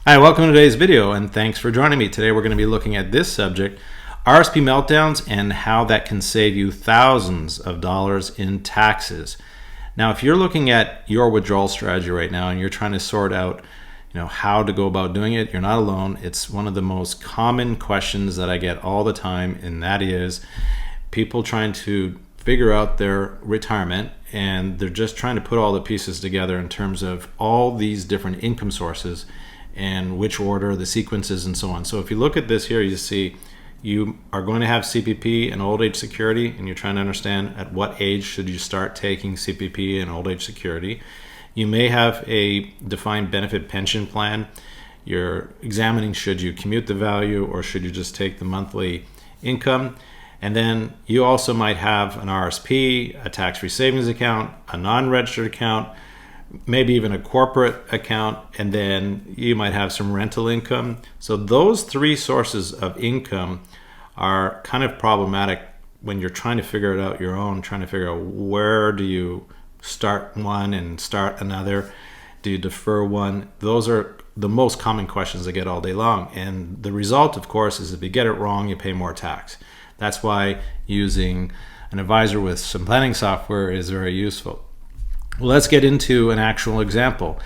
Hi, welcome to today's video and thanks for joining me. Today we're going to be looking at this subject, RRSP meltdowns and how that can save you thousands of dollars in taxes. Now, if you're looking at your withdrawal strategy right now and you're trying to sort out how to go about doing it, you're not alone. It's one of the most common questions that I get all the time, and that is people trying to figure out their retirement, and they're just trying to put all the pieces together in terms of all these different income sources and which order, the sequences, and so on. So if you look at this here, you see you are going to have CPP and old age security, and you're trying to understand at what age should you start taking CPP and old age security. You may have a defined benefit pension plan. You're examining should you commute the value or should you just take the monthly income. And then you also might have an RRSP, a tax-free savings account, a non-registered account, maybe even a corporate account, and then you might have some rental income. So those three sources of income are kind of problematic when you're trying to figure it out your own, trying to figure out where do you start one and start another, do you defer one? Those are the most common questions I get all day long, and the result, of course, is if you get it wrong, you pay more tax. That's why using an advisor with some planning software is very useful. Well, let's get into an actual example.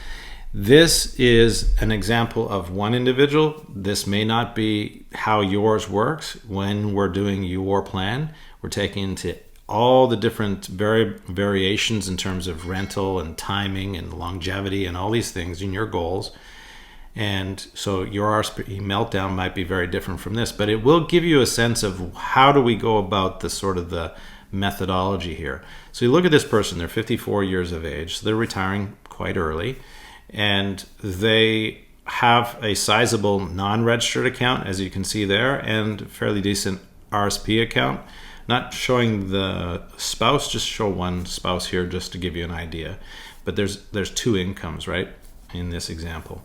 This is an example of one individual. This may not be how yours works. When we're doing your plan, we're taking into all the different variations in terms of rental and timing and longevity and all these things in your goals. And so your RRSP meltdown might be very different from this, but it will give you a sense of how do we go about the sort of the methodology here. So you look at this person, they're 54 years of age, so they're retiring quite early, and they have a sizable non-registered account, as you can see there, and a fairly decent RRSP account. Not showing the spouse, just show one spouse here just to give you an idea. But there's two incomes, right, in this example.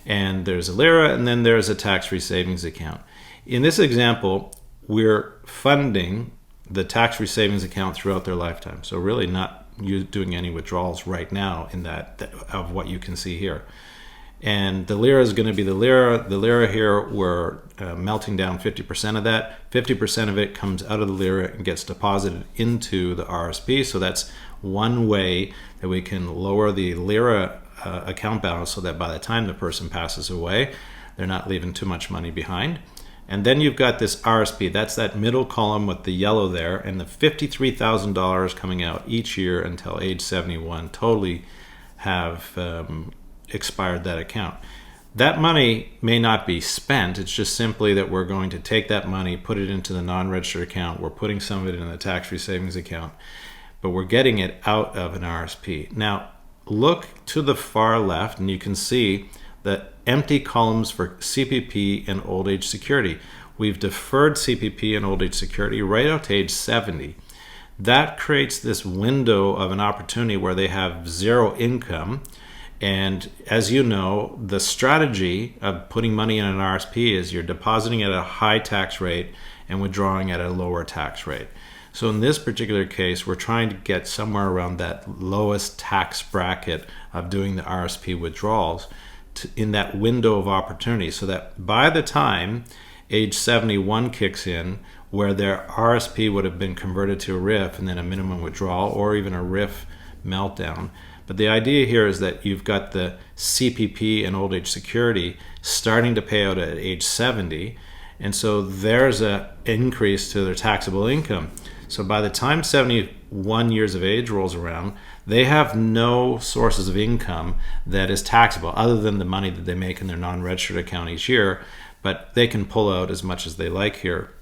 And there's a LIRA, and then there's a tax-free savings account. In this example, we're funding the tax-free savings account throughout their lifetime. So really not you doing any withdrawals right now in that of what you can see here. And the LIRA is going to be the LIRA. The LIRA here, we're melting down 50% of that. 50% of it comes out of the LIRA and gets deposited into the RRSP. So that's one way that we can lower the LIRA account balance so that by the time the person passes away, they're not leaving too much money behind. And then you've got this RRSP, that's that middle column with the yellow there, and the $53,000 coming out each year until age 71 totally have expired that account. That money may not be spent, it's just simply that we're going to take that money, put it into the non-registered account, we're putting some of it in the tax-free savings account, but we're getting it out of an RRSP. Now, look to the far left and you can see the empty columns for CPP and old age security. We've deferred CPP and old age security right out to age 70. That creates this window of an opportunity where they have zero income. And as you know, the strategy of putting money in an RRSP is you're depositing at a high tax rate and withdrawing at a lower tax rate. So in this particular case, we're trying to get somewhere around that lowest tax bracket of doing the RRSP withdrawals in that window of opportunity, so that by the time age 71 kicks in, where their RRSP would have been converted to a RIF and then a minimum withdrawal or even a RIF meltdown. But the idea here is that you've got the CPP and old age security starting to pay out at age 70, and so there's an increase to their taxable income. So by the time 71 years of age rolls around, they have no sources of income that is taxable other than the money that they make in their non-registered account each year, but they can pull out as much as they like here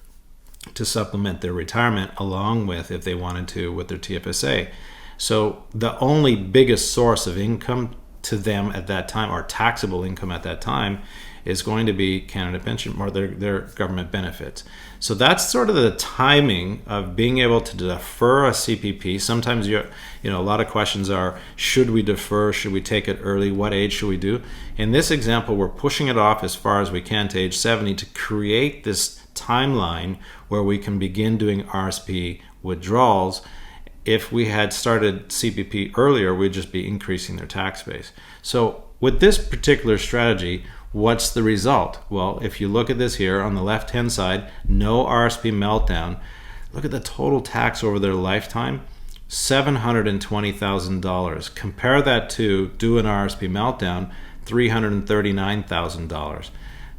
to supplement their retirement, along with, if they wanted to, with their TFSA. So the only biggest source of income to them at that time, or taxable income at that time, is going to be Canada Pension or their government benefits. So that's sort of the timing of being able to defer a CPP. Sometimes a lot of questions are, should we defer? Should we take it early? What age should we do? In this example, we're pushing it off as far as we can to age 70 to create this timeline where we can begin doing RRSP withdrawals. If we had started CPP earlier, we'd just be increasing their tax base. So with this particular strategy, What's the result? Well, if you look at this here on the left-hand side, no RRSP meltdown. Look at the total tax over their lifetime, $720,000. Compare that to do an RRSP meltdown, $339,000.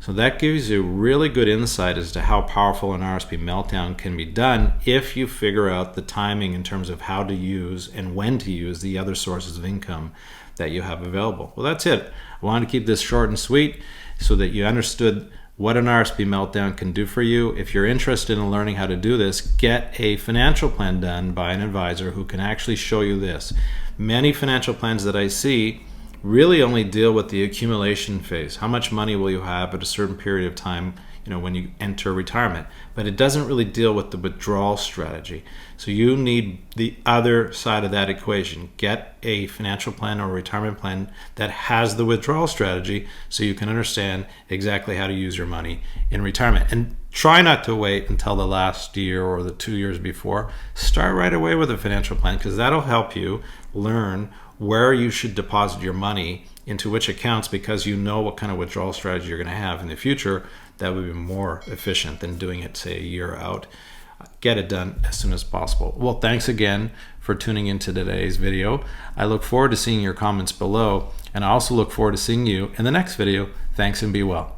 So that gives you really good insight as to how powerful an RRSP meltdown can be done if you figure out the timing in terms of how to use and when to use the other sources of income that you have available. Well, that's it. I wanted to keep this short and sweet so that you understood what an RRSP meltdown can do for you. If you're interested in learning how to do this, get a financial plan done by an advisor who can actually show you this. Many financial plans that I see really only deal with the accumulation phase. How much money will you have at a certain period of time, when you enter retirement? But it doesn't really deal with the withdrawal strategy. So you need the other side of that equation. Get a financial plan or retirement plan that has the withdrawal strategy so you can understand exactly how to use your money in retirement. And try not to wait until the last year or the 2 years before. Start right away with a financial plan, because that'll help you learn where you should deposit your money into which accounts, because you know what kind of withdrawal strategy you're going to have in the future that would be more efficient than doing it, say, a year out. Get it done as soon as possible. Well, thanks again for tuning into today's video. I look forward to seeing your comments below, and I also look forward to seeing you in the next video. Thanks and be well.